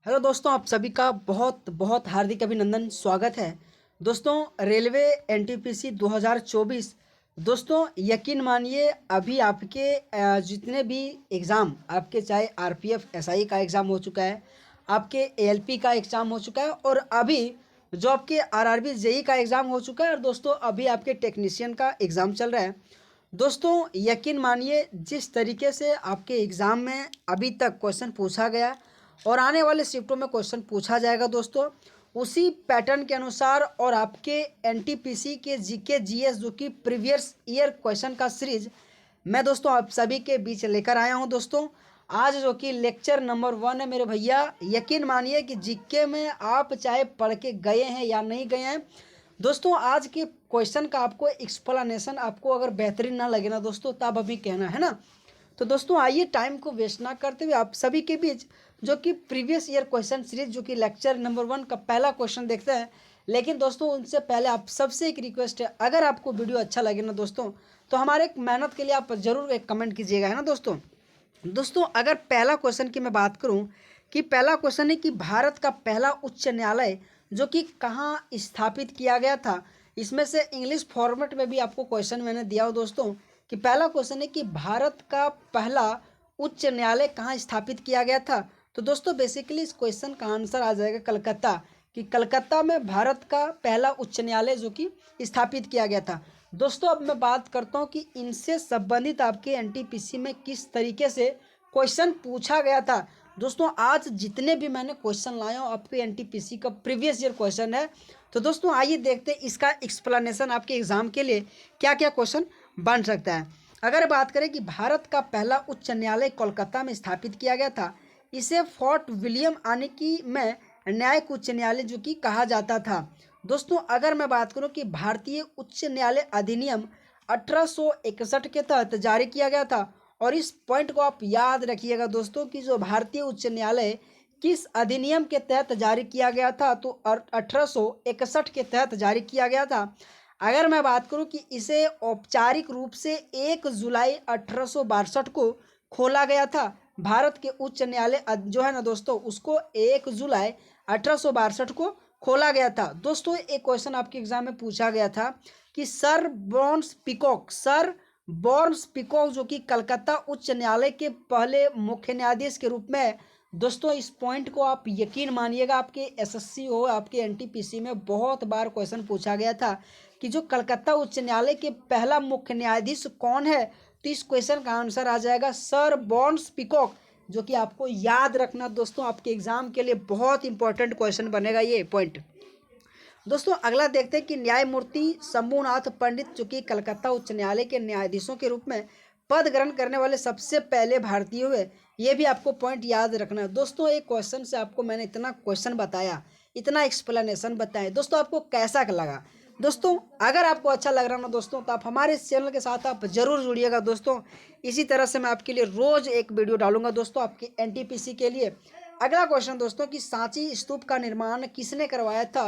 Hello दोस्तों, आप सभी का बहुत बहुत हार्दिक अभिनंदन, स्वागत है। दोस्तों, रेलवे एनटीपीसी 2024। दोस्तों, यकीन मानिए अभी आपके जितने भी एग्ज़ाम आपके, चाहे आरपीएफ एसआई का एग्ज़ाम हो चुका है, आपके एएलपी का एग्ज़ाम हो चुका है और अभी जो आपके आरआरबी जेई का एग्ज़ाम हो चुका है और दोस्तों अभी आपके टेक्नीशियन का एग्ज़ाम चल रहा है। दोस्तों, यकीन मानिए जिस तरीके से आपके एग्ज़ाम में अभी तक क्वेश्चन पूछा गया और आने वाले शिफ्टों में क्वेश्चन पूछा जाएगा दोस्तों, उसी पैटर्न के अनुसार और आपके एनटीपीसी के जीके जीएस जो कि प्रीवियस ईयर क्वेश्चन का सीरीज मैं दोस्तों आप सभी के बीच लेकर आया हूं दोस्तों। आज जो कि लेक्चर नंबर 1 है मेरे भैया। यकीन मानिए कि जीके में आप चाहे पढ़ के गए हैं या नहीं गए हैं दोस्तों, आज के क्वेश्चन का आपको एक्सप्लेनेशन आपको अगर बेहतरीन ना लगे ना दोस्तों, तब अभी कहना है ना। तो दोस्तों आइए टाइम को वेस्ट ना करते हुए आप सभी के बीच जो कि प्रीवियस ईयर क्वेश्चन सीरीज जो कि लेक्चर नंबर 1 का पहला क्वेश्चन देखते हैं। लेकिन दोस्तों उनसे पहले आप सबसे एक रिक्वेस्ट है, अगर आपको वीडियो अच्छा लगे ना दोस्तों, तो हमारे एक मेहनत के लिए आप जरूर एक कमेंट कीजिएगा, है ना दोस्तों। दोस्तों अगर पहला क्वेश्चन की मैं बात करूं कि पहला क्वेश्चन है कि भारत का पहला उच्च न्यायालय जो कि कहाँ स्थापित किया गया था। इसमें से इंग्लिश फॉर्मेट में भी आपको क्वेश्चन मैंने दिया हो दोस्तों कि पहला क्वेश्चन है कि भारत का पहला उच्च न्यायालय कहाँ स्थापित किया गया था। तो दोस्तों बेसिकली इस क्वेश्चन का आंसर आ जाएगा कलकत्ता, कि कलकत्ता में भारत का पहला उच्च न्यायालय जो कि स्थापित किया गया था। दोस्तों अब मैं बात करता हूँ कि इनसे संबंधित आपके एनटीपीसी में किस तरीके से क्वेश्चन पूछा गया था। दोस्तों आज जितने भी मैंने क्वेश्चन लाया हूँ आपके एनटीपीसी का प्रीवियस ईयर क्वेश्चन है। तो दोस्तों आइए देखते हैं इसका एक्सप्लेनेशन आपके एग्जाम के लिए क्या क्या क्वेश्चन बन सकता है। अगर बात करें कि भारत का पहला उच्च न्यायालय कोलकाता में स्थापित किया गया था, इसे फोर्ट विलियम आने की में न्यायिक उच्च न्यायालय जो कि कहा जाता था। दोस्तों अगर मैं बात करूं कि भारतीय उच्च न्यायालय अधिनियम 1861 के तहत जारी किया गया था, और इस पॉइंट को आप याद रखिएगा दोस्तों कि जो भारतीय उच्च न्यायालय किस अधिनियम के तहत जारी किया गया था, तो 1861 के तहत जारी किया गया था। अगर मैं बात करूं कि इसे औपचारिक रूप से 1 जुलाई 1862 को खोला गया था। भारत के उच्च न्यायालय जो है ना दोस्तों, उसको 1 जुलाई 1862 को खोला गया था। दोस्तों एक क्वेश्चन आपके एग्जाम में पूछा गया था कि सर बॉर्न्स पिकॉक जो कि कलकत्ता उच्च न्यायालय के पहले मुख्य न्यायाधीश के रूप में। दोस्तों इस पॉइंट को आप यकीन मानिएगा, आपके एसएससी हो आपके एनटीपीसी में बहुत बार क्वेश्चन पूछा गया था कि जो कलकत्ता उच्च न्यायालय के पहला मुख्य न्यायाधीश कौन है। तो इस क्वेश्चन का आंसर आ जाएगा सर बॉर्न्स पिकॉक, जो कि आपको याद रखना दोस्तों, आपके एग्जाम के लिए बहुत इंपॉर्टेंट क्वेश्चन बनेगा ये पॉइंट। दोस्तों अगला देखते हैं कि न्यायमूर्ति शंभुनाथ पंडित जो कि कलकत्ता उच्च न्यायालय के न्यायाधीशों के रूप में पद ग्रहण करने वाले सबसे पहले भारतीय हुए। ये भी आपको पॉइंट याद रखना है दोस्तों। एक क्वेश्चन से आपको मैंने इतना क्वेश्चन बताया, इतना एक्सप्लेनेशन बताया, दोस्तों आपको कैसा लगा। दोस्तों अगर आपको अच्छा लग रहा ना दोस्तों, तो आप हमारे इस चैनल के साथ आप जरूर जुड़िएगा दोस्तों। इसी तरह से मैं आपके लिए रोज एक वीडियो डालूंगा दोस्तों आपके एनटीपीसी के लिए। अगला क्वेश्चन दोस्तों कि सांची स्तूप का निर्माण किसने करवाया था।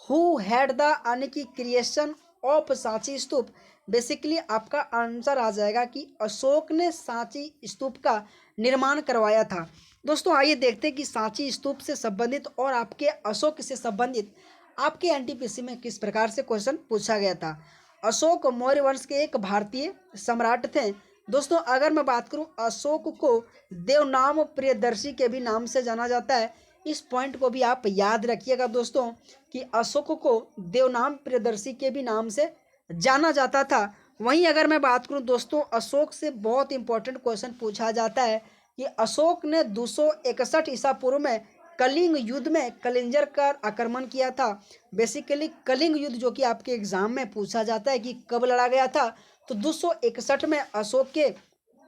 हु हैड द यानी कि creation of Sanchi stupa. Basically आपका आंसर आ जाएगा कि अशोक ने सांची स्तूप का निर्माण करवाया था। दोस्तों आइए देखते हैं कि सांची स्तूप से संबंधित और आपके अशोक से संबंधित आपके एनटीपीसी में किस प्रकार से क्वेश्चन पूछा गया था। अशोक मौर्य वंश के एक भारतीय सम्राट थे। दोस्तों अगर मैं बात करूं, अशोक को देवनाम प्रियदर्शी के भी नाम से जाना जाता है। इस पॉइंट को भी आप याद रखिएगा दोस्तों कि अशोक को देवनाम प्रियदर्शी के भी नाम से जाना जाता था। वहीं अगर मैं बात करूं दोस्तों, अशोक से बहुत इंपॉर्टेंट क्वेश्चन पूछा जाता है कि अशोक ने 261 ईसा पूर्व में कलिंग युद्ध में कलिंजर का आक्रमण किया था। बेसिकली कलिंग युद्ध जो कि आपके एग्जाम में पूछा जाता है कि कब लड़ा गया था, तो 261 में अशोक के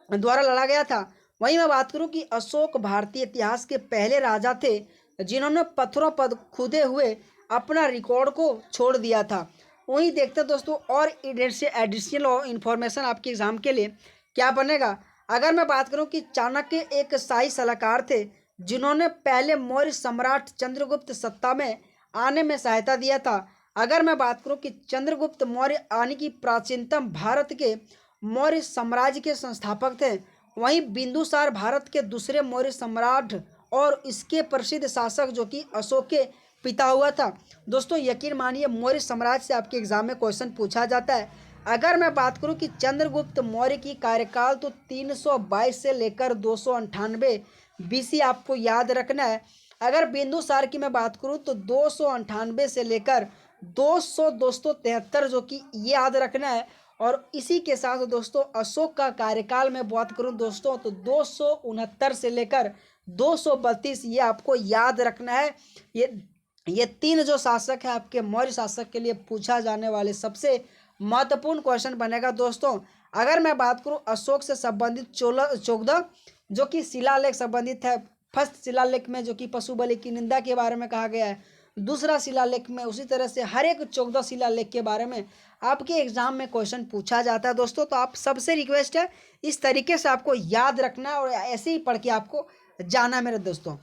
द्वारा लड़ा गया था। वहीं मैं बात करूं कि अशोक भारतीय इतिहास के पहले राजा थे जिन्होंने पत्थरों पर खुदे हुए अपना रिकॉर्ड को छोड़ दिया था। वहीं देखते हैं दोस्तों और एडिशनल इंफॉर्मेशन आपके एग्जाम के लिए क्या बनेगा। अगर मैं बात करूं कि चाणक्य एक शाही सलाहकार थे जिन्होंने पहले मौर्य सम्राट चंद्रगुप्त सत्ता में आने में सहायता दिया था। अगर मैं बात करूं कि चंद्रगुप्त मौर्य आने की प्राचीनतम भारत के मौर्य साम्राज्य के संस्थापक थे। वहीं बिंदुसार भारत के दूसरे मौर्य सम्राट और इसके प्रसिद्ध शासक जो कि अशोक के पिता हुआ था। दोस्तों यकीन मानिए मौर्य साम्राज्य से आपके एग्जाम में क्वेश्चन पूछा जाता है। अगर मैं बात करूं कि चंद्रगुप्त मौर्य की कार्यकाल तो 322 से लेकर 298 बीसी आपको याद रखना है। अगर बिंदुसार की मैं बात करूं तो 298 से लेकर 273 जो कि ये याद रखना है। और इसी के साथ दोस्तों अशोक का कार्यकाल में बात करूं दोस्तों तो 269 से लेकर 232 ये आपको याद रखना है। ये तीन जो शासक है आपके मौर्य शासक के लिए पूछा जाने वाले सबसे महत्वपूर्ण क्वेश्चन बनेगा दोस्तों। अगर मैं बात करूं अशोक से संबंधित 14 जो कि शिलालेख संबंधित है। फर्स्ट शिलालेख में जो कि पशु बलि की निंदा के बारे में कहा गया है, दूसरा शिलालेख में उसी तरह से हर एक 14 शिलालेख के बारे में आपके एग्जाम में क्वेश्चन पूछा जाता है दोस्तों। तो आप सबसे रिक्वेस्ट है इस तरीके से आपको याद रखना और ऐसे ही पढ़ के आपको जाना मेरे दोस्तों।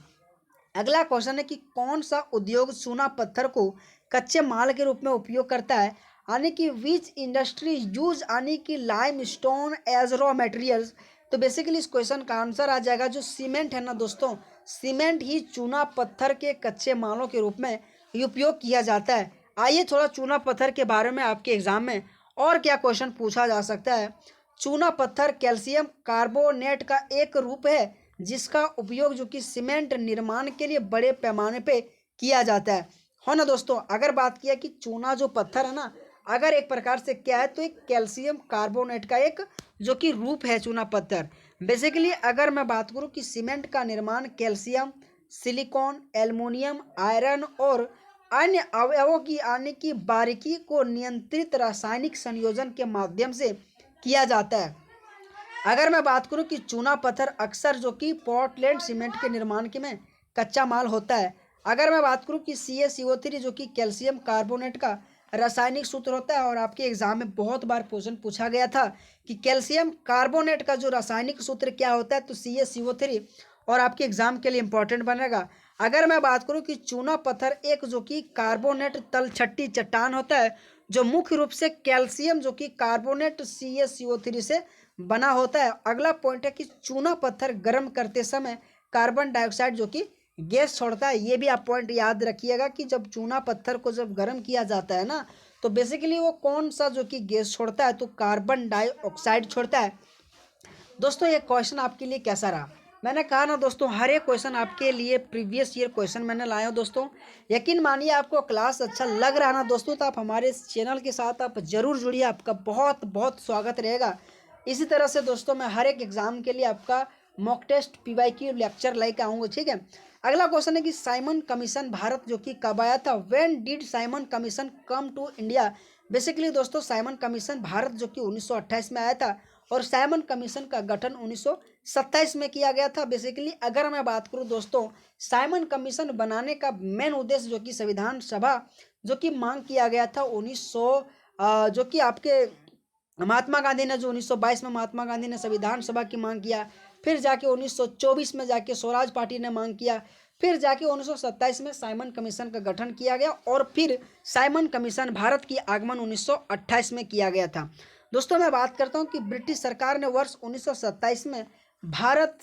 अगला क्वेश्चन है कि कौन सा उद्योग चूना पत्थर को कच्चे माल के रूप में उपयोग करता है, यानी कि विच इंडस्ट्री यूज यानी कि lime stone age raw materials. तो बेसिकली इस क्वेश्चन का आंसर आ जाएगा जो सीमेंट है ना दोस्तों, सीमेंट ही चूना पत्थर के कच्चे मालों के रूप में उपयोग किया जाता है। आइए थोड़ा चूना पत्थर के बारे में आपके एग्जाम में और क्या क्वेश्चन पूछा जा सकता है। चूना पत्थर कैल्शियम कार्बोनेट का एक रूप है जिसका उपयोग जो कि सीमेंट निर्माण के लिए बड़े पैमाने पे किया जाता है ना दोस्तों। अगर बात किया कि चूना जो पत्थर है ना, अगर एक प्रकार से क्या है तो एक कैल्शियम कार्बोनेट का एक जो कि रूप है चूना पत्थर। बेसिकली अगर मैं बात करूं कि सीमेंट का निर्माण कैल्शियम, सिलिकॉन, एल्युमिनियम, आयरन और अन्य अवयवों की आने की बारीकी को नियंत्रित रासायनिक संयोजन के माध्यम से किया जाता है। अगर मैं बात करूं कि चूना पत्थर अक्सर जो कि पोर्टलैंड सीमेंट के निर्माण के में कच्चा माल होता है। अगर मैं बात करूं कि CaCO3 जो कि कैल्शियम कार्बोनेट का रासायनिक सूत्र होता है और आपके एग्जाम में बहुत बार क्वेश्चन पूछा गया था कि कैल्शियम कार्बोनेट का जो रासायनिक सूत्र क्या होता है तो CaCO3 और आपके एग्जाम के लिए इंपॉर्टेंट बनेगा। अगर मैं बात करूं कि चूना पत्थर एक जो कि कार्बोनेट तलछटी चट्टान होता है जो मुख्य रूप से कैल्शियम जो कि कार्बोनेट CaCO3 से बना होता है। अगला पॉइंट है कि चूना पत्थर गर्म करते समय कार्बन डाइऑक्साइड जो कि गैस छोड़ता है। ये भी आप पॉइंट याद रखिएगा कि जब चूना पत्थर को जब गर्म किया जाता है ना तो बेसिकली वो कौन सा जो कि गैस छोड़ता है तो कार्बन डाइऑक्साइड छोड़ता है। दोस्तों ये क्वेश्चन आपके लिए कैसा रहा? मैंने कहा ना दोस्तों हर एक क्वेश्चन आपके लिए प्रीवियस ईयर क्वेश्चन मैंने लाया हूँ दोस्तों। यकीन मानिए आपको क्लास अच्छा लग रहा है ना दोस्तों तो आप हमारे इस चैनल के साथ आप जरूर जुड़िए, आपका बहुत बहुत स्वागत रहेगा। इसी तरह से दोस्तों मैं हर एक एग्जाम के लिए आपका मॉक टेस्ट PYQ लेक्चर लेकर आऊँगा, ठीक है। अगला क्वेश्चन है कि साइमन कमीशन भारत जो कि कब आया था, when did Simon Commission come to India. Basically दोस्तों साइमन कमीशन भारत जो कि 1928 में आया था और साइमन कमीशन का गठन 1927 में किया गया था। बेसिकली अगर मैं बात करूं दोस्तों साइमन कमीशन बनाने का मेन उद्देश्य जो कि संविधान सभा जो कि मांग किया गया था 1900 जो कि आपके महात्मा गांधी ने जो 1922 में महात्मा गांधी ने संविधान सभा की मांग किया, फिर जाके 1924 में जाके स्वराज पार्टी ने मांग किया, फिर जाके 1927 में साइमन कमीशन का गठन किया गया और फिर साइमन कमीशन भारत की आगमन 1928 में किया गया था। दोस्तों मैं बात करता हूं कि ब्रिटिश सरकार ने वर्ष 1927 में भारत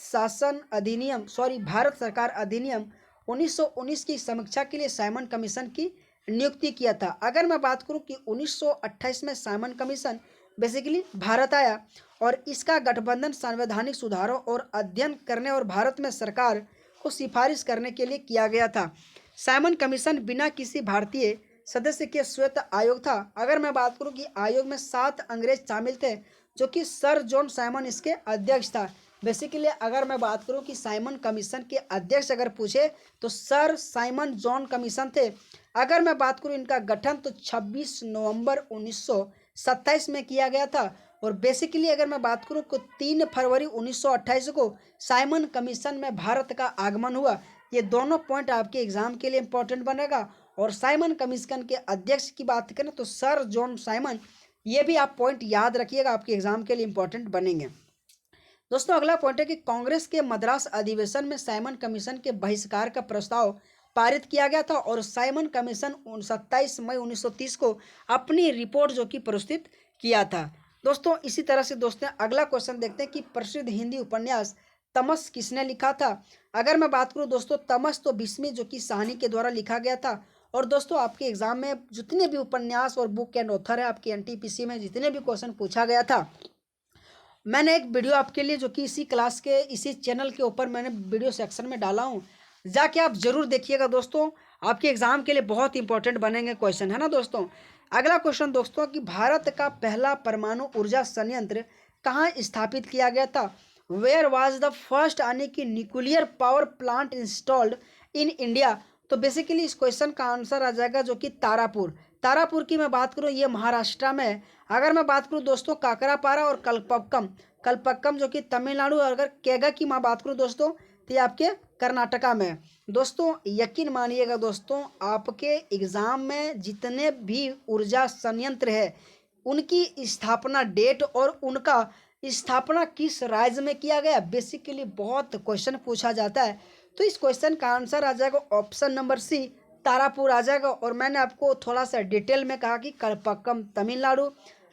सरकार अधिनियम 1919 की समीक्षा के लिए साइमन कमीशन की नियुक्ति किया था। अगर मैं बात करूं कि 1928 में साइमन कमीशन बेसिकली भारत आया और इसका गठबंधन संवैधानिक सुधारों और अध्ययन करने और भारत में सरकार को सिफारिश करने के लिए किया गया था। साइमन कमीशन बिना किसी भारतीय सदस्य के श्वेत आयोग था। अगर मैं बात करूं कि आयोग में 7 अंग्रेज शामिल थे जो कि सर जॉन साइमन इसके अध्यक्ष था। बेसिकली अगर मैं बात करूं कि साइमन कमीशन के अध्यक्ष अगर पूछे तो सर साइमन जॉन कमीशन थे। अगर मैं बात करूं इनका गठन तो 26 नवंबर 1927 में किया गया था और बेसिकली अगर मैं बात करूं तो 3 फरवरी 1928 को साइमन कमीशन में भारत का आगमन हुआ। ये दोनों पॉइंट आपके एग्जाम के लिए इंपॉर्टेंट बनेगा। और साइमन कमीशन के अध्यक्ष की बात करें तो सर जॉन साइमन, ये भी आप पॉइंट याद रखिएगा, आपके एग्जाम के लिए इंपॉर्टेंट बनेंगे। दोस्तों अगला पॉइंट है कि कांग्रेस के मद्रास अधिवेशन में साइमन कमीशन के बहिष्कार का प्रस्ताव पारित किया गया था और साइमन कमीशन 27 मई 1930 को अपनी रिपोर्ट जो कि प्रस्तुत किया था। दोस्तों इसी तरह से दोस्तों अगला क्वेश्चन देखते हैं कि प्रसिद्ध हिंदी उपन्यास तमस किसने लिखा था? अगर मैं बात करूँ दोस्तों, तमस तो बिस्मी जो कि साहनी के द्वारा लिखा गया था। और दोस्तों आपके एग्जाम में जितने भी उपन्यास और बुक एंड ऑथर है, आपके एनटीपीसी में जितने भी क्वेश्चन पूछा गया था, मैंने एक वीडियो आपके लिए जो कि इसी क्लास के इसी चैनल के ऊपर मैंने वीडियो सेक्शन में डाला हूँ, जाके आप जरूर देखिएगा दोस्तों। आपके एग्जाम के लिए बहुत इंपॉर्टेंट बनेंगे क्वेश्चन, है ना दोस्तों। अगला क्वेश्चन दोस्तों कि भारत का पहला परमाणु ऊर्जा संयंत्र कहाँ स्थापित किया गया था? वेयर वाज द फर्स्ट यानी कि nuclear power plant installed in India? तो बेसिकली इस क्वेश्चन का आंसर आ जाएगा जो कि तारापुर। तारापुर की मैं बात करूँ, ये महाराष्ट्र में है। अगर मैं बात करूँ दोस्तों काकरापारा और कलपक्कम, कलपक्कम जो कि तमिलनाडु, और अगर केगा की मैं बात करूँ दोस्तों तो ये आपके कर्नाटका में है। दोस्तों यकीन मानिएगा दोस्तों, आपके एग्जाम में जितने भी ऊर्जा संयंत्र है उनकी स्थापना डेट और उनका स्थापना किस राज्य में किया गया, बेसिकली बहुत क्वेश्चन पूछा जाता है। तो इस क्वेश्चन का आंसर आ जाएगा ऑप्शन नंबर सी, तारापुर आ जाएगा। और मैंने आपको थोड़ा सा डिटेल में कहा कि कलपक्कम तमिलनाडु,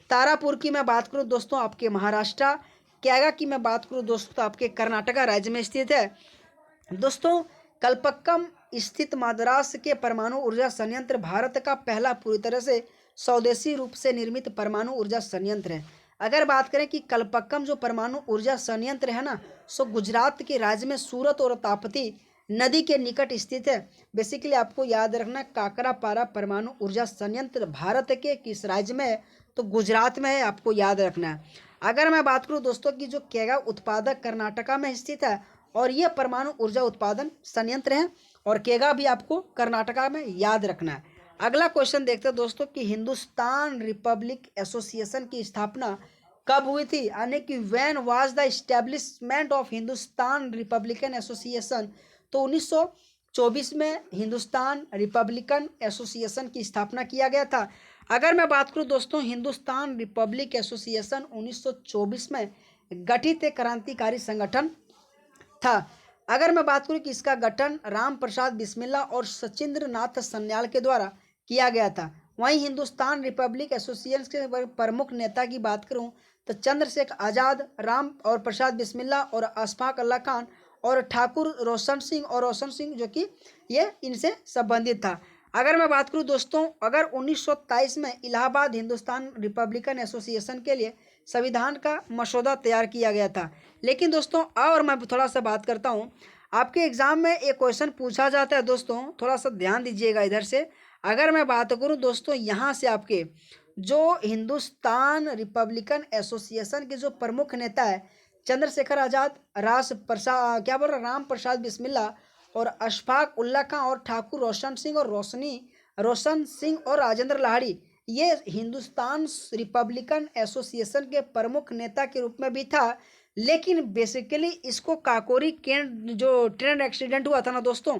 तारापुर की मैं बात करूं दोस्तों आपके महाराष्ट्र, कैगा की मैं बात करूं दोस्तों तो आपके कर्नाटका राज्य में स्थित है। दोस्तों कलपक्कम स्थित मद्रास के परमाणु ऊर्जा संयंत्र भारत का पहला पूरी तरह से स्वदेशी रूप से निर्मित परमाणु ऊर्जा संयंत्र है। अगर बात करें कि कलपक्कम जो परमाणु ऊर्जा संयंत्र है ना, सो गुजरात के राज्य में सूरत और ताप्ती नदी के निकट स्थित है। बेसिकली आपको याद रखना, काकरापारा परमाणु ऊर्जा संयंत्र भारत के किस राज्य में है? तो गुजरात में है, आपको याद रखना है। अगर मैं बात करूं दोस्तों की जो केगा उत्पादक कर्नाटका में स्थित है और यह परमाणु ऊर्जा उत्पादन संयंत्र है, और केगा भी आपको कर्नाटका में याद रखना है। अगला क्वेश्चन देखते हैं दोस्तों कि हिंदुस्तान रिपब्लिक एसोसिएशन की स्थापना कब हुई थी, यानी कि when was the establishment of Hindustan Republican association? तो 1924 में हिंदुस्तान रिपब्लिकन एसोसिएशन की स्थापना किया गया था। अगर मैं बात करूं दोस्तों, हिंदुस्तान रिपब्लिक एसोसिएशन 1924 में गठित एक क्रांतिकारी संगठन था। अगर मैं बात करूं कि इसका गठन राम प्रसाद बिस्मिल्ला और सचिंद्र नाथ सन्याल के द्वारा किया गया था। वहीं हिंदुस्तान रिपब्लिक एसोसिएशन के प्रमुख नेता की बात करूं तो चंद्रशेखर आज़ाद, राम और प्रसाद बिस्मिल्ला और अशफाक अल्लाह खान और ठाकुर रोशन सिंह, और रोशन सिंह जो कि ये इनसे संबंधित था। अगर मैं बात करूं दोस्तों, अगर 1923 में इलाहाबाद हिंदुस्तान रिपब्लिकन एसोसिएशन के लिए संविधान का मसौदा तैयार किया गया था। लेकिन दोस्तों और मैं थोड़ा सा बात करता हूँ, आपके एग्जाम में एक क्वेश्चन पूछा जाता है दोस्तों, थोड़ा सा ध्यान दीजिएगा इधर से। अगर मैं बात करूँ दोस्तों, यहाँ से आपके जो हिंदुस्तान रिपब्लिकन एसोसिएशन के जो प्रमुख नेता है चंद्रशेखर आज़ाद, राज प्रसाद क्या बोल रहा राम प्रसाद बिस्मिल्ला और अशफाक उल्ला खां और ठाकुर रोशन सिंह और रोशन सिंह और राजेंद्र लाहिड़ी, ये हिंदुस्तान रिपब्लिकन एसोसिएशन के प्रमुख नेता के रूप में भी था। लेकिन बेसिकली इसको काकोरी कैंट जो ट्रेन एक्सीडेंट हुआ था ना दोस्तों,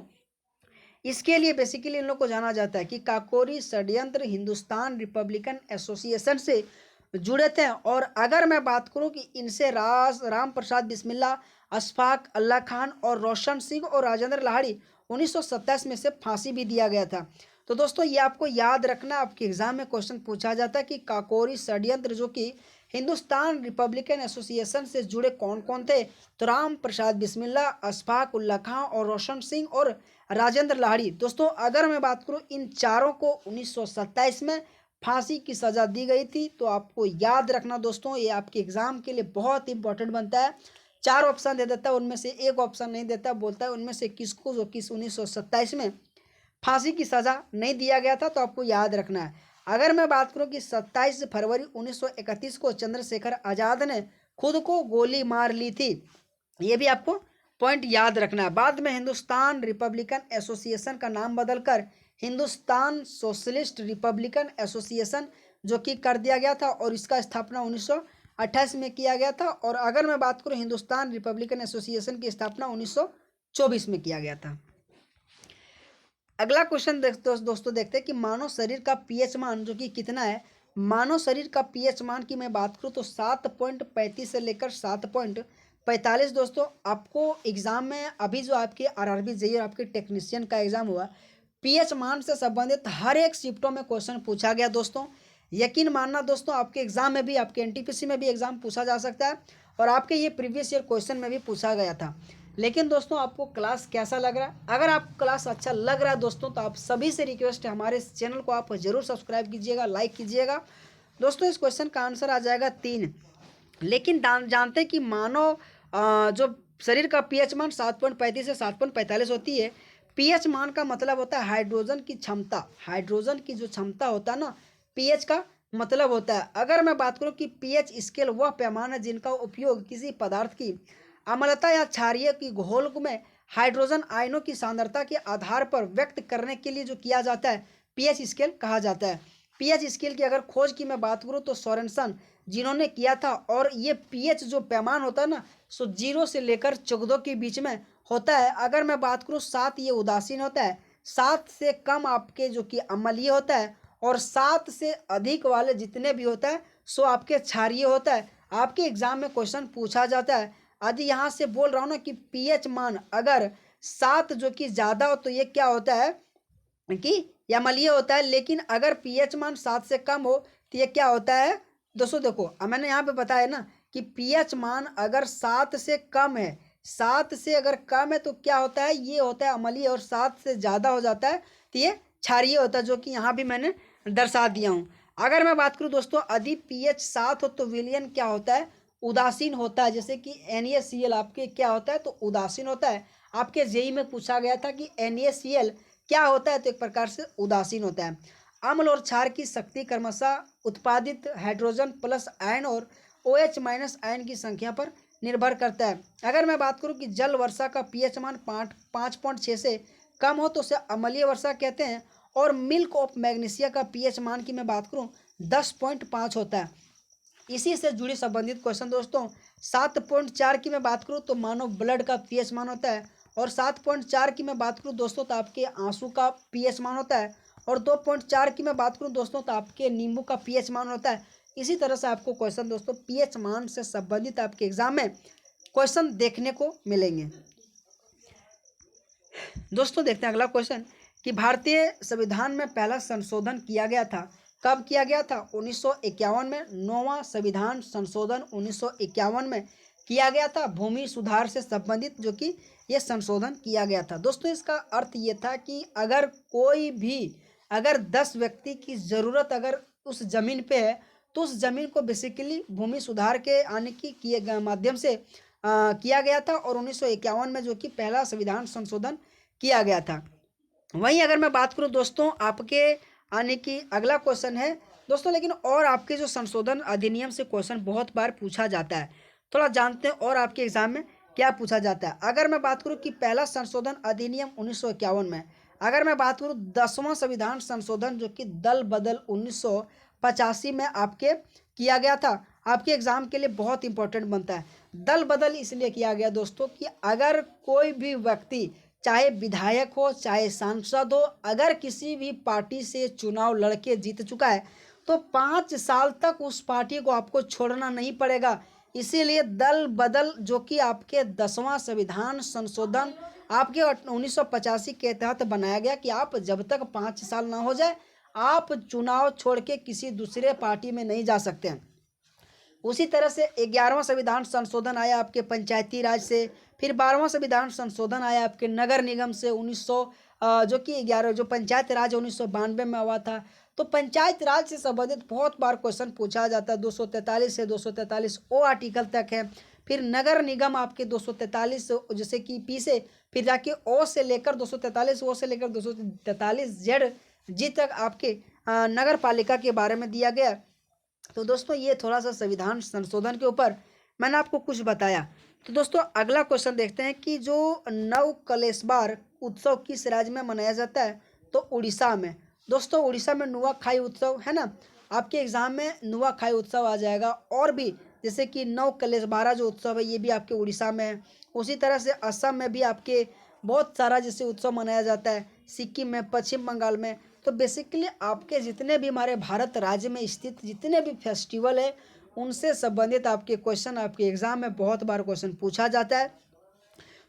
इसके लिए बेसिकली इन लोग को जाना जाता है कि काकोरी षड्यंत्र हिंदुस्तान रिपब्लिकन एसोसिएशन से जुड़े थे। और अगर मैं बात करूं कि इनसे राम प्रसाद बिस्मिल्ला, अशफाक अल्लाह खान और रोशन सिंह और राजेंद्र लाहिड़ी 1927 में से फांसी भी दिया गया था। तो दोस्तों ये आपको याद रखना, आपके एग्जाम में क्वेश्चन पूछा जाता है कि काकोरी षड्यंत्र जो कि हिंदुस्तान रिपब्लिकन एसोसिएशन से जुड़े कौन कौन थे? तो राम प्रसाद बिस्मिल्ला, अशफाक उल्ला खां और रोशन सिंह और राजेंद्र लाहिड़ी। दोस्तों अगर मैं बात करूं, इन चारों को 1927 में फांसी की सज़ा दी गई थी। तो आपको याद रखना दोस्तों, ये आपके एग्जाम के लिए बहुत इंपॉर्टेंट बनता है। 4 ऑप्शन दे देता है, उनमें से एक ऑप्शन नहीं देता, बोलता है उनमें से किसको जो किस 1927 में फांसी की सज़ा नहीं दिया गया था। तो आपको याद रखना है। अगर मैं बात करूं कि 27 फरवरी 1931 को चंद्रशेखर आज़ाद ने खुद को गोली मार ली थी, ये भी आपको पॉइंट याद रखना है। बाद में हिंदुस्तान रिपब्लिकन एसोसिएशन का नाम बदलकर हिंदुस्तान सोशलिस्ट रिपब्लिकन एसोसिएशन जो कि कर दिया गया था, और इसका स्थापना 1928 में किया गया था। और अगर मैं बात करूं, हिंदुस्तान रिपब्लिकन एसोसिएशन की स्थापना 1924 में किया गया था। अगला क्वेश्चन दोस्तों देखते हैं कि मानव शरीर का पीएच मान जो कि कितना है। मानव शरीर का पीएच मान की मैं बात करूं तो 7.35 से लेकर 7.45। दोस्तों आपको एग्जाम में अभी जो आपके आरआरबी जेईई और आपके टेक्नीशियन का एग्जाम हुआ, पीएच मान से संबंधित हर एक शिफ्टों में क्वेश्चन पूछा गया दोस्तों। यकीन मानना दोस्तों, आपके एग्जाम में भी, आपके एनटीपीसी में भी एग्जाम पूछा जा सकता है। और आपके ये प्रीवियस ईयर क्वेश्चन में भी पूछा गया था। लेकिन दोस्तों आपको क्लास कैसा लग रहा है? अगर आपको क्लास अच्छा लग रहा है दोस्तों, तो आप सभी से रिक्वेस्ट है, हमारे इस चैनल को आप ज़रूर सब्सक्राइब कीजिएगा, लाइक कीजिएगा। दोस्तों इस क्वेश्चन का आंसर आ जाएगा 3। लेकिन जानते हैं कि मानव जो शरीर का पीएच मान 7.35 से 7.45 होती है। पीएच मान का मतलब होता है हाइड्रोजन की क्षमता, हाइड्रोजन की जो क्षमता होता है ना, पीएच का मतलब होता है। अगर मैं बात करूं कि पीएच स्केल वह पैमाना है जिनका उपयोग किसी पदार्थ की अम्लता या क्षारीय की घोल में हाइड्रोजन आयनों की सांद्रता के आधार पर व्यक्त करने के लिए जो किया जाता है, पीएच स्केल कहा जाता है। पीएच स्केल की अगर खोज की मैं बात करूं तो सोरेनसन जिन्होंने किया था, और ये पीएच जो पैमान होता है ना, सो 0 से लेकर 14 के बीच में होता है। अगर मैं बात करूं 7 ये उदासीन होता है, 7 से कम आपके जो कि अम्लीय होता है, और 7 से अधिक वाले जितने भी होता है सो आपके क्षारीय होता है। आपके एग्जाम में क्वेश्चन पूछा जाता है, यदि यहाँ से बोल रहा हूँ ना कि पीएच मान अगर 7 जो कि ज़्यादा हो तो ये क्या होता है कि यह अम्लीय होता है, लेकिन अगर पीएच मान 7 से कम हो तो ये क्या होता है। दोस्तों देखो, अब मैंने यहाँ पे बताया ना कि पीएच मान अगर 7 से कम है, 7 से अगर कम है तो क्या होता है, ये होता है अम्लीय, और 7 से ज़्यादा हो जाता है तो ये क्षारीय होता है, जो कि यहाँ भी मैंने दर्शा दिया हूँ। अगर मैं बात करूँ दोस्तों, यदि पीएच 7 हो तो विलयन क्या होता है, उदासीन होता है। जैसे कि NaCl आपके क्या होता है, तो उदासीन होता है। आपके जेई में पूछा गया था कि NaCl क्या होता है, तो एक प्रकार से उदासीन होता है। अम्ल और क्षार की शक्ति क्रमशः उत्पादित हाइड्रोजन प्लस आयन और OH माइनस आयन की संख्या पर निर्भर करता है। अगर मैं बात करूं कि जल वर्षा का पीएच मान 5.6 से कम हो तो उसे अम्लीय वर्षा कहते हैं, और मिल्क ऑफ मैग्नीशिया का पीएच मान की मैं बात करूं 10.5 होता है। इसी से जुड़ी संबंधित क्वेश्चन दोस्तों, 7.4 की मैं बात करूं तो मानो ब्लड का पीएच मान होता है, और 7.4 की मैं बात करूं दोस्तों तो आपके आंसू का पीएच मान होता है, और 2.4 की मैं बात करूं दोस्तों तो आपके नींबू का पीएच मान होता है। इसी तरह से आपको क्वेश्चन दोस्तों पीएच मान से संबंधित आपके एग्जाम में क्वेश्चन देखने को मिलेंगे। दोस्तों देखते हैं अगला क्वेश्चन कि भारतीय संविधान में पहला संशोधन किया गया था, कब किया गया था? 1951 में। 9वां संविधान संशोधन 1951 में किया गया था। भूमि सुधार से संबंधित जो कि ये संशोधन किया गया था। दोस्तों इसका अर्थ ये था कि अगर कोई भी अगर 10 व्यक्ति की ज़रूरत अगर उस ज़मीन पे है तो उस ज़मीन को बेसिकली भूमि सुधार के आने की किए माध्यम से किया गया था, और 1951 में जो कि पहला संविधान संशोधन किया गया था। वहीं अगर मैं बात करूं दोस्तों आपके आने की अगला क्वेश्चन है दोस्तों, लेकिन और आपके जो संशोधन अधिनियम से क्वेश्चन बहुत बार पूछा जाता है, थोड़ा जानते हैं और आपके एग्जाम में क्या पूछा जाता है। अगर मैं बात करूं कि पहला संशोधन अधिनियम 1951 में, अगर मैं बात करूं 10वां संविधान संशोधन जो कि दल बदल 1985 में आपके किया गया था, आपके एग्जाम के लिए बहुत इंपॉर्टेंट बनता है। दल बदल इसलिए किया गया दोस्तों कि अगर कोई भी व्यक्ति चाहे विधायक हो चाहे सांसद हो, अगर किसी भी पार्टी से चुनाव लड़के जीत चुका है तो 5 साल तक उस पार्टी को आपको छोड़ना नहीं पड़ेगा। इसीलिए दल बदल जो कि आपके 10वां संविधान संशोधन आपके 1985 के तहत बनाया गया कि आप जब तक 5 साल ना हो जाए आप चुनाव छोड़ के किसी दूसरे पार्टी में नहीं जा सकते हैं। उसी तरह से 11वां संविधान संशोधन आया आपके पंचायती राज से, फिर 12वां संविधान संशोधन आया आपके नगर निगम से 1900 जो कि 11 जो पंचायत राज 1992 में हुआ था। तो पंचायत राज से संबंधित बहुत बार क्वेश्चन पूछा जाता है। 243 से 243 ओ आर्टिकल तक है। फिर नगर निगम आपके 243 जैसे कि पी से फिर जाके ओ से लेकर 243 ओ से लेकर 243 जेड जी तक आपके नगर पालिका के बारे में दिया गया। तो दोस्तों ये थोड़ा सा संविधान संशोधन के ऊपर मैंने आपको कुछ बताया। तो दोस्तों अगला क्वेश्चन देखते हैं कि जो नव कलेशबार उत्सव किस राज्य में मनाया जाता है? तो उड़ीसा में। दोस्तों उड़ीसा में नुआखाई उत्सव है ना, आपके एग्जाम में नुआखाई उत्सव आ जाएगा। और भी जैसे कि नव कलेशबारा जो उत्सव है ये भी आपके उड़ीसा में है। उसी तरह से असम में भी आपके बहुत सारा जैसे उत्सव मनाया जाता है, सिक्किम में, पश्चिम बंगाल में। तो बेसिकली आपके जितने भी हमारे भारत राज्य में स्थित जितने भी फेस्टिवल है उनसे संबंधित आपके क्वेश्चन आपके एग्जाम में बहुत बार क्वेश्चन पूछा जाता है।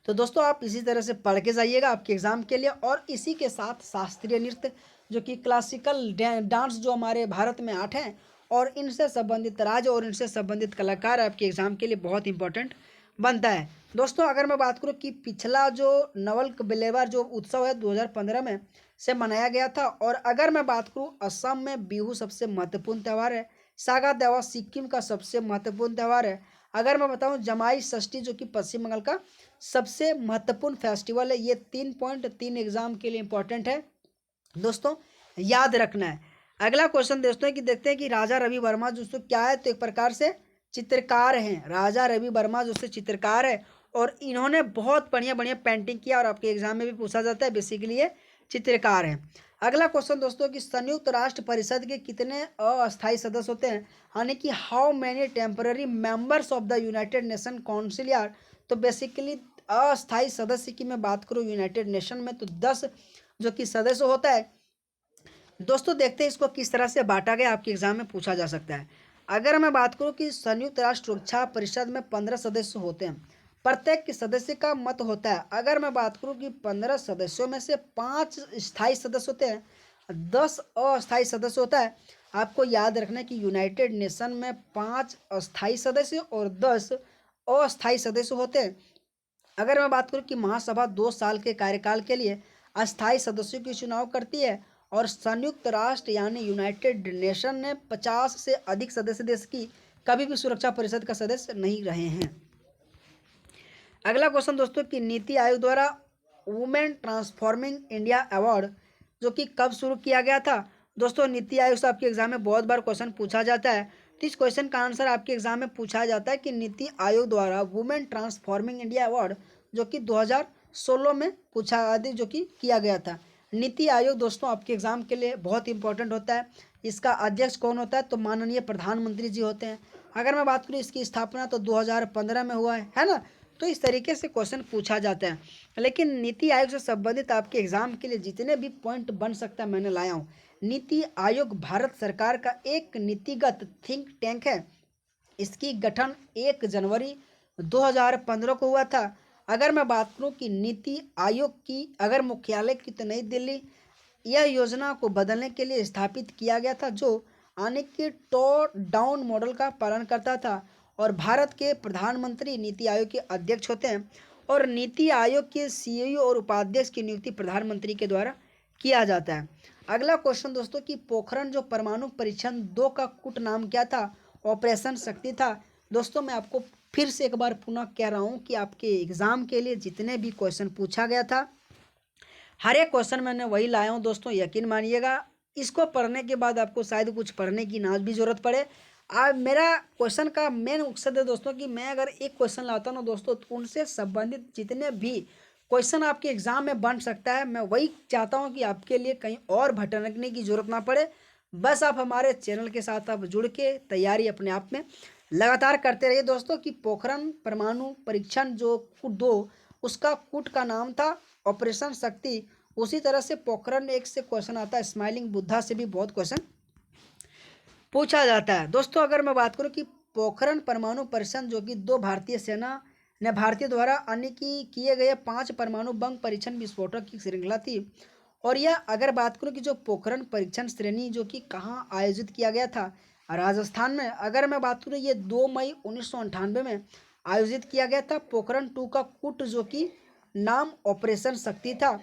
तो दोस्तों आप इसी तरह से पढ़ के जाइएगा आपके एग्जाम के लिए। और इसी के साथ शास्त्रीय नृत्य जो कि क्लासिकल डांस जो हमारे भारत में 8 हैं, और इनसे संबंधित राज्य और इनसे संबंधित कलाकार आपके एग्जाम के लिए बहुत इंपॉर्टेंट बनता है। दोस्तों अगर मैं बात करूँ कि पिछला जो नवल बेलेवर जो उत्सव है 2015 में से मनाया गया था, और अगर मैं बात करूँ असम में बिहू सबसे महत्वपूर्ण त्यौहार है, सागा दावा सिक्किम का सबसे महत्वपूर्ण त्यौहार है, अगर मैं बताऊं जमाई षष्ठी जो कि पश्चिम बंगाल का सबसे महत्वपूर्ण फेस्टिवल है। ये 3.3 एग्जाम के लिए इंपॉर्टेंट है दोस्तों, याद रखना है। अगला क्वेश्चन दोस्तों कि देखते हैं कि राजा रवि वर्मा दोस्तों क्या है, तो एक प्रकार से चित्रकार हैं। राजा रवि वर्मा दोस्तों चित्रकार है और इन्होंने बहुत बढ़िया बढ़िया पेंटिंग किया और आपके एग्जाम में भी पूछा जाता है, बेसिकली ये चित्रकार हैं। अगला क्वेश्चन दोस्तों कि संयुक्त राष्ट्र परिषद के कितने अस्थायी सदस्य होते हैं, यानी कि how many temporary members of the United Nation council are. तो बेसिकली अस्थायी सदस्य की मैं बात करूँ यूनाइटेड नेशन में तो 10 जो कि सदस्य होता है। दोस्तों देखते हैं इसको किस तरह से बांटा गया, आपके एग्जाम में पूछा जा सकता है। अगर मैं बात करूं कि संयुक्त राष्ट्र सुरक्षा परिषद में 15 सदस्य होते हैं, प्रत्येक सदस्य का मत होता है। अगर मैं बात करूं कि 15 सदस्यों में से 5 स्थायी सदस्य होते हैं, 10 अस्थायी सदस्य होता है। आपको याद रखना है कि यूनाइटेड नेशन में 5 अस्थायी सदस्य और 10 अस्थायी सदस्य होते हैं। अगर मैं बात करूं कि महासभा 2 साल के कार्यकाल के लिए अस्थायी सदस्यों की चुनाव करती है, और संयुक्त राष्ट्र यानी यूनाइटेड नेशन ने 50 से अधिक सदस्य देश की कभी भी सुरक्षा परिषद का सदस्य नहीं रहे हैं। अगला क्वेश्चन दोस्तों कि नीति आयोग द्वारा वुमेन ट्रांसफॉर्मिंग इंडिया अवार्ड जो कि कब शुरू किया गया था। दोस्तों नीति आयोग से आपके एग्जाम में बहुत बार क्वेश्चन पूछा जाता है, तो इस क्वेश्चन का आंसर आपके एग्जाम में पूछा जाता है कि नीति आयोग द्वारा वुमेन ट्रांसफॉर्मिंग इंडिया अवार्ड जो कि 2016 में पूछा आदि जो कि किया गया था। नीति आयोग दोस्तों आपके एग्जाम के लिए बहुत इंपॉर्टेंट होता है। इसका अध्यक्ष कौन होता है, तो माननीय प्रधानमंत्री जी होते हैं। अगर मैं बात करूँ इसकी स्थापना तो 2015 में हुआ है ना। तो इस तरीके से क्वेश्चन पूछा जाता है। लेकिन नीति आयोग से संबंधित आपके एग्जाम के लिए जितने भी पॉइंट बन सकता है मैंने लाया हूँ। नीति आयोग भारत सरकार का एक नीतिगत थिंक टैंक है। इसकी गठन 1 जनवरी 2015 को हुआ था। अगर मैं बात करूं कि नीति आयोग की अगर मुख्यालय की तो नई दिल्ली, यह योजना को बदलने के लिए स्थापित किया गया था जो आने के टॉप डाउन मॉडल का पालन करता था, और भारत के प्रधानमंत्री नीति आयोग के अध्यक्ष होते हैं, और नीति आयोग के सीईओ और उपाध्यक्ष की नियुक्ति प्रधानमंत्री के द्वारा किया जाता है। अगला क्वेश्चन दोस्तों कि पोखरण जो परमाणु परीक्षण 2 का कुट नाम क्या था, ऑपरेशन शक्ति था। दोस्तों मैं आपको फिर से एक बार पुनः कह रहा हूँ कि आपके एग्जाम के लिए जितने भी क्वेश्चन पूछा गया था हर एक क्वेश्चन मैंने वही लाया हूँ दोस्तों, यकीन मानिएगा। इसको पढ़ने के बाद आपको शायद कुछ पढ़ने की ना भी जरूरत पड़े। मेरा क्वेश्चन का मेन मकसद है दोस्तों कि मैं अगर एक क्वेश्चन लाता हूँ ना दोस्तों, तो उनसे संबंधित जितने भी क्वेश्चन आपके एग्जाम में बन सकता है, मैं वही चाहता हूँ कि आपके लिए कहीं और भटकने की जरूरत ना पड़े। बस आप हमारे चैनल के साथ आप जुड़ के तैयारी अपने आप में लगातार करते रहिए दोस्तों। कि पोखरण परमाणु परीक्षण जो कुट 2 उसका कुट का नाम था ऑपरेशन शक्ति। उसी तरह से पोखरण 1 से क्वेश्चन आता है, स्माइलिंग बुद्धा से भी बहुत क्वेश्चन पूछा जाता है। दोस्तों अगर मैं बात करूं कि पोखरण परमाणु परीक्षण जो कि 2 भारतीय सेना ने भारतीय द्वारा अन्य की किए गए 5 परमाणु बम परीक्षण विस्फोटक की श्रृंखला थी, और यह अगर बात करूं कि जो पोखरण परीक्षण श्रेणी जो कि कहाँ आयोजित किया गया था, राजस्थान में। अगर मैं बात करूं ये 2 मई 1998 में आयोजित किया गया था। पोखरण 2 का कुट जो कि नाम ऑपरेशन शक्ति था,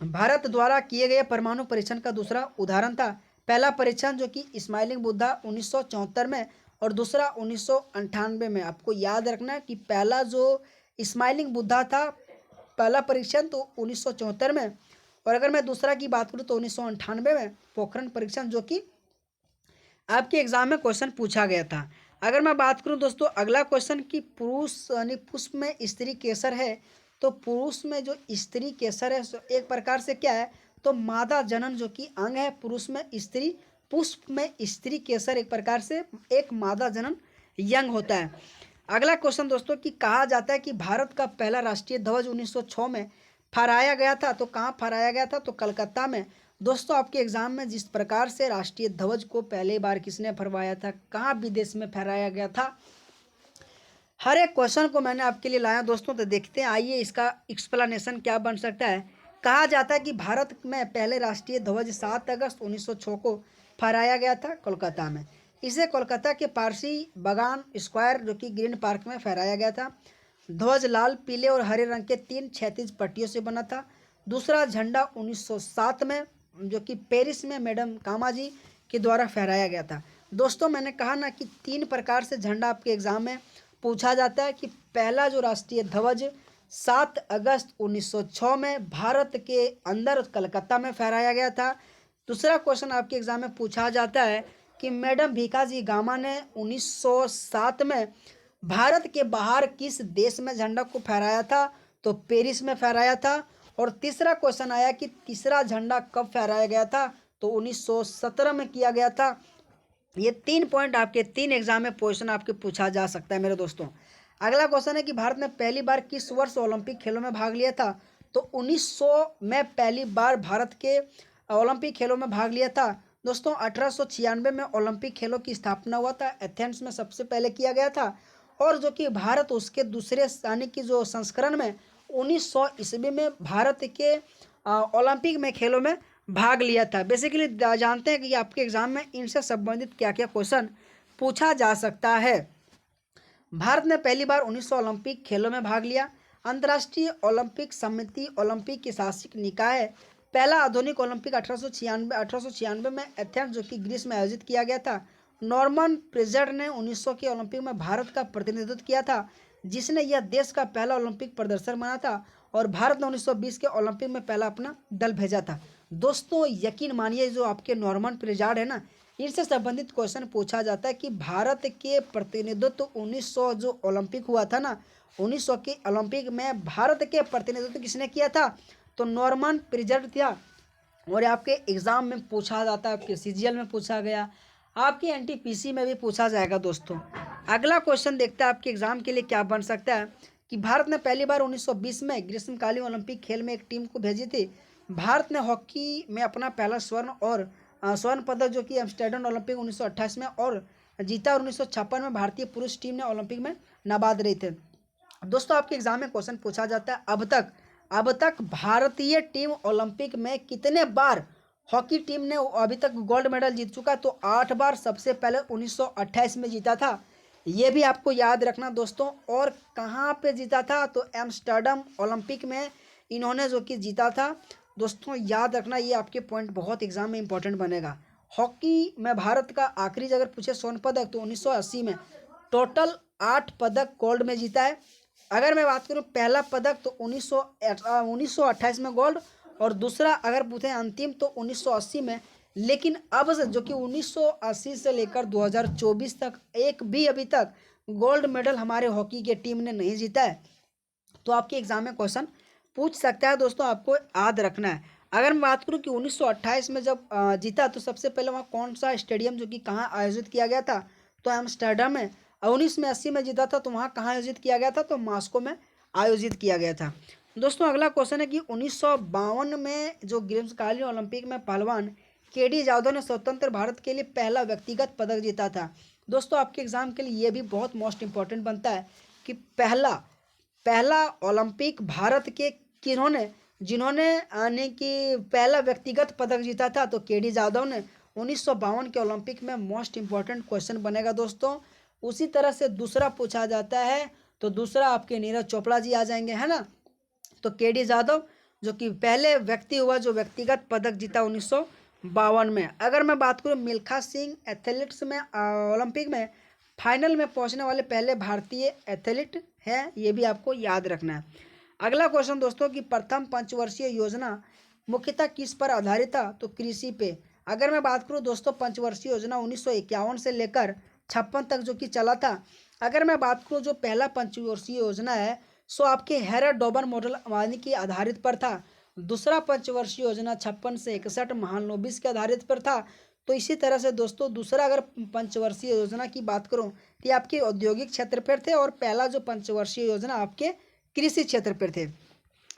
भारत द्वारा किए गए परमाणु परीक्षण का दूसरा उदाहरण था। पहला परीक्षण जो कि स्माइलिंग बुद्धा 1974 में और दूसरा 1998 में। आपको याद रखना है कि पहला जो स्माइलिंग बुद्धा था पहला परीक्षण तो 1974 में, और अगर मैं दूसरा की बात करूं तो 1998 में पोखरण परीक्षण जो कि आपके एग्जाम में क्वेश्चन पूछा गया था। अगर मैं बात करूं दोस्तों अगला क्वेश्चन कि पुरुष यानी पुष्प में स्त्री केसर है, तो पुरुष में जो स्त्री केसर है एक प्रकार से क्या है, तो मादा जनन जो कि अंग है पुरुष में स्त्री, पुष्प में स्त्री केसर एक प्रकार से एक मादा जनन यंग होता है। अगला क्वेश्चन दोस्तों कि कहा जाता है कि भारत का पहला राष्ट्रीय ध्वज 1906 में फहराया गया था, तो कहाँ फहराया गया था, तो कलकत्ता में। दोस्तों आपके एग्जाम में जिस प्रकार से राष्ट्रीय ध्वज को पहली बार किसने फहराया था, कहाँ विदेश में फहराया गया था, हर एक क्वेश्चन को मैंने आपके लिए लाया दोस्तों। तो देखते हैं आइए इसका एक्सप्लेनेशन क्या बन सकता है। कहा जाता है कि भारत में पहले राष्ट्रीय ध्वज 7 अगस्त 1906 को फहराया गया था? कोलकाता में। इसे कोलकाता के पारसी बागान स्क्वायर जो कि ग्रीन पार्क में फहराया गया था। ध्वज लाल, पीले और हरे रंग के 3 क्षैतिज पट्टियों से बना था। दूसरा झंडा 1907 में जो कि पेरिस में मैडम कामाजी के द्वारा फहराया गया था। दोस्तों मैंने कहा ना कि 3 प्रकार से झंडा आपके एग्जाम में पूछा जाता है कि पहला जो राष्ट्रीय ध्वज 7 अगस्त 1906 में भारत के अंदर कलकत्ता में फहराया गया था। दूसरा क्वेश्चन आपके एग्जाम में पूछा जाता है कि मैडम भीकाजी कामा ने 1907 में भारत के बाहर किस देश में झंडा को फहराया था? तो पेरिस में फहराया था। और तीसरा क्वेश्चन आया कि तीसरा झंडा कब फहराया गया था? तो 1917 में किया गया था। ये 3 पॉइंट आपके 3 एग्जाम में क्वेश्चन आपके पूछा जा सकता है मेरे दोस्तों। अगला क्वेश्चन है कि भारत ने पहली बार किस वर्ष ओलंपिक खेलों में भाग लिया था? तो 1900 में पहली बार भारत के ओलंपिक खेलों में भाग लिया था। दोस्तों 1896 में ओलंपिक खेलों की स्थापना हुआ था, एथेंस में सबसे पहले किया गया था। और जो कि भारत उसके दूसरे यानी कि जो संस्करण में 1900 ईस्वी में भारत के ओलंपिक में खेलों में भाग लिया था। बेसिकली जानते हैं कि आपके एग्जाम में इनसे संबंधित क्या क्या क्वेश्चन पूछा जा सकता है। भारत ने पहली बार 1900 ओलंपिक खेलों में भाग लिया। अंतर्राष्ट्रीय ओलंपिक समिति ओलंपिक की शासकीय निकाय है। पहला आधुनिक ओलंपिक 1896 में एथेंस जो कि ग्रीस में आयोजित किया गया था। नॉर्मन प्रिजर्ड ने 1900 के ओलंपिक में भारत का प्रतिनिधित्व किया था, जिसने यह देश का पहला ओलंपिक प्रदर्शन बना था। और भारत ने 1920 के ओलंपिक में पहला अपना दल भेजा था। दोस्तों यकीन मानिए जो आपके नॉर्मन प्रिजर्ड है ना, इनसे संबंधित क्वेश्चन पूछा जाता है कि भारत के प्रतिनिधित्व 1900 जो ओलंपिक हुआ था ना, 1900 के ओलंपिक में भारत के प्रतिनिधित्व किसने किया था? तो नॉर्मन प्रिजर्ड था। और आपके एग्जाम में पूछा जाता है, आपके सीजीएल में पूछा गया, आपके एनटीपीसी में भी पूछा जाएगा। दोस्तों अगला क्वेश्चन देखते हैं आपके एग्जाम के लिए क्या बन सकता है कि भारत ने पहली बार 1920 में ग्रीष्मकालीन ओलंपिक खेल में एक टीम को भेजी थी। भारत ने हॉकी में अपना पहला स्वर्ण पदक जो कि एम्स्टर्डम ओलंपिक 1928 में और जीता। और 1956 में भारतीय पुरुष टीम ने ओलंपिक में नाबाद रहे थे। दोस्तों आपके एग्जाम में क्वेश्चन पूछा जाता है अब तक भारतीय टीम ओलंपिक में कितने बार हॉकी टीम ने अभी तक गोल्ड मेडल जीत चुका? तो 8 बार। सबसे पहले 1928 में जीता था, ये भी आपको याद रखना दोस्तों। और कहाँ पे जीता था? तो एम्स्टर्डम ओलंपिक में इन्होंने जो कि जीता था। दोस्तों याद रखना, ये आपके पॉइंट बहुत एग्जाम में इंपॉर्टेंट बनेगा। हॉकी में भारत का आखिरी अगर पूछे स्वर्ण पदक तो 1980 में टोटल 8 पदक गोल्ड में जीता है। अगर मैं बात करूं पहला पदक तो 1928 में गोल्ड, और दूसरा अगर पूछे अंतिम तो 1980 में। लेकिन अब से जो कि 1980 से लेकर 2024 तक एक भी अभी तक गोल्ड मेडल हमारे हॉकी के टीम ने नहीं जीता है। तो आपके एग्जाम में क्वेश्चन पूछ सकता है दोस्तों, आपको याद रखना है। अगर मैं बात करूं कि 1928 में जब जीता तो सबसे पहले वहाँ कौन सा स्टेडियम जो कि कहाँ आयोजित किया गया था? तो एम्स्टर्डम में। 1980 में जीता था तो वहाँ कहाँ आयोजित किया गया था? तो मॉस्को में आयोजित किया गया था। दोस्तों अगला क्वेश्चन है कि 1952 में जो ग्रीष्मकालीन ओलंपिक में पहलवान केडी जाधव ने स्वतंत्र भारत के लिए पहला व्यक्तिगत पदक जीता था। दोस्तों आपके एग्जाम के लिए ये भी बहुत मोस्ट इंपॉर्टेंट बनता है कि पहला ओलंपिक भारत के किन्होंने जिन्होंने यानी कि पहला व्यक्तिगत पदक जीता था? तो केडी जाधव ने 1952 के ओलंपिक में। मोस्ट इंपॉर्टेंट क्वेश्चन बनेगा दोस्तों। उसी तरह से दूसरा पूछा जाता है तो दूसरा आपके नीरज चोपड़ा जी आ जाएंगे, है ना। तो केडी जाधव जो कि पहले व्यक्ति हुआ जो व्यक्तिगत पदक जीता 1952 में। अगर मैं बात करूँ मिल्खा सिंह एथलेटिक्स में ओलंपिक में फाइनल में पहुंचने वाले पहले भारतीय एथलीट हैं, ये भी आपको याद रखना है। अगला क्वेश्चन दोस्तों कि प्रथम पंचवर्षीय योजना मुख्यतः किस पर आधारित था? तो कृषि पे। अगर मैं बात करूं दोस्तों पंचवर्षीय योजना 1951 से लेकर 56 तक जो कि चला था। अगर मैं बात करूं जो पहला पंचवर्षीय योजना है सो आपके हैरड डॉबर मॉडल यानी कि आधारित पर था। दूसरा पंचवर्षीय योजना 56 से 61 महालनोबिस के आधारित पर था। तो इसी तरह से दोस्तों दूसरा अगर पंचवर्षीय योजना की बात करूं तो ये आपके औद्योगिक क्षेत्र पर थे, और पहला जो पंचवर्षीय योजना आपके कृषि क्षेत्र पर थे।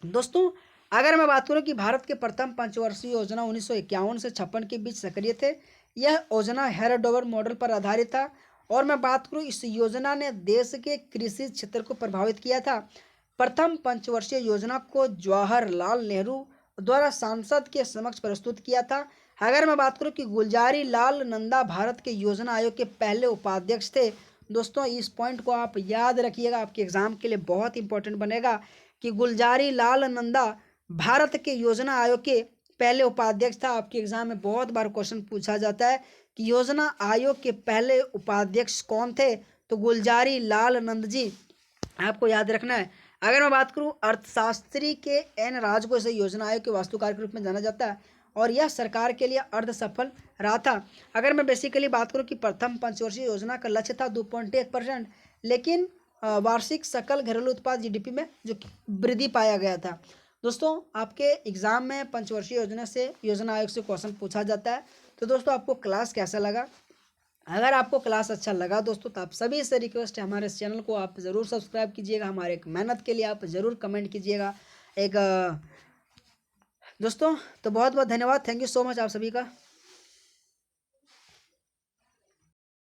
दोस्तों अगर मैं बात करूं कि भारत के प्रथम पंचवर्षीय योजना 1951 से 56 के बीच सक्रिय थे। यह योजना हैरड डॉबर मॉडल पर आधारित था। और मैं बात करूं इस योजना ने देश के कृषि क्षेत्र को प्रभावित किया था। प्रथम पंचवर्षीय योजना को जवाहरलाल नेहरू द्वारा सांसद के समक्ष प्रस्तुत किया था। अगर मैं बात करूं कि गुलजारी लाल नंदा भारत के योजना आयोग के पहले उपाध्यक्ष थे। दोस्तों इस पॉइंट को आप याद रखिएगा, आपके एग्जाम के लिए बहुत इंपॉर्टेंट बनेगा कि गुलजारी लाल नंदा भारत के योजना आयोग के पहले उपाध्यक्ष था। आपके एग्जाम में बहुत बार क्वेश्चन पूछा जाता है कि योजना आयोग के पहले उपाध्यक्ष कौन थे, तो गुलजारी लाल नंद जी आपको याद रखना है। अगर मैं बात करूं अर्थशास्त्री के एन राज को इसे योजना आयोग के वास्तुकार के रूप में जाना जाता है और यह सरकार के लिए अर्ध सफल रहा था। अगर मैं बेसिकली बात करूं कि प्रथम पंचवर्षीय योजना का लक्ष्य था 2.1%, लेकिन वार्षिक सकल घरेलू उत्पाद जीडीपी में जो वृद्धि पाया गया था। दोस्तों आपके एग्जाम में पंचवर्षीय योजना से योजना आयोग से क्वेश्चन पूछा जाता है। तो दोस्तों आपको क्लास कैसा लगा? अगर आपको क्लास अच्छा लगा दोस्तों तो आप सभी से रिक्वेस्ट है हमारे इस चैनल को आप ज़रूर सब्सक्राइब कीजिएगा। हमारे एक मेहनत के लिए आप ज़रूर कमेंट कीजिएगा एक दोस्तों। तो बहुत बहुत धन्यवाद, थैंक यू सो मच आप सभी का।